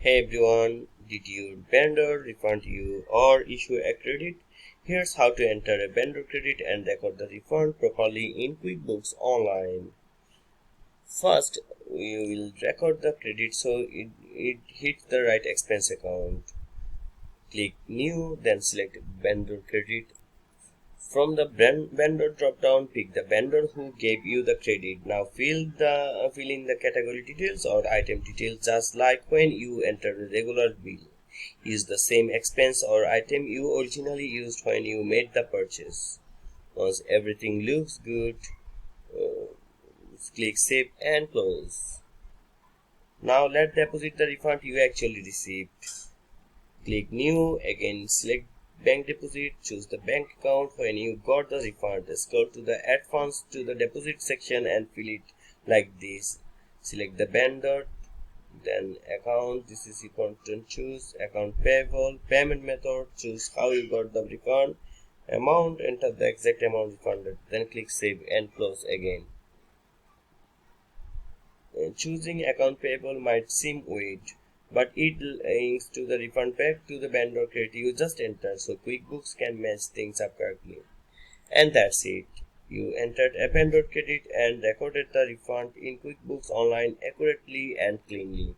Hey everyone, did your vendor refund you or issue a credit? Here's how to enter a vendor credit and record the refund properly in Quickbooks Online. First, we will record the credit so it hits the right expense account. Click New, then select Vendor Credit. From the vendor drop-down, pick the vendor who gave you the credit. Now fill in the category details or item details just like when you enter a regular bill. Use the same expense or item you originally used when you made the purchase. Once everything looks good, click Save and Close. Now let's deposit the refund you actually received. Click New, again select Bank Deposit, choose the bank account when you got the refund. Scroll to the Add Funds to the Deposit section and fill it like this. Select the vendor, then account, this is important, choose account payable, payment method, choose how you got the refund, amount, enter the exact amount refunded, then click Save and Close again. Choosing account payable might seem weird, but it links to the refund back to the vendor credit you just entered, so QuickBooks can match things up correctly. And that's it. You entered a vendor credit and recorded the refund in QuickBooks Online accurately and cleanly.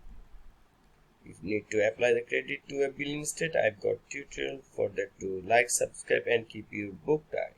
If you need to apply the credit to a bill instead, I've got tutorial for that too. Like, subscribe and keep your book tight.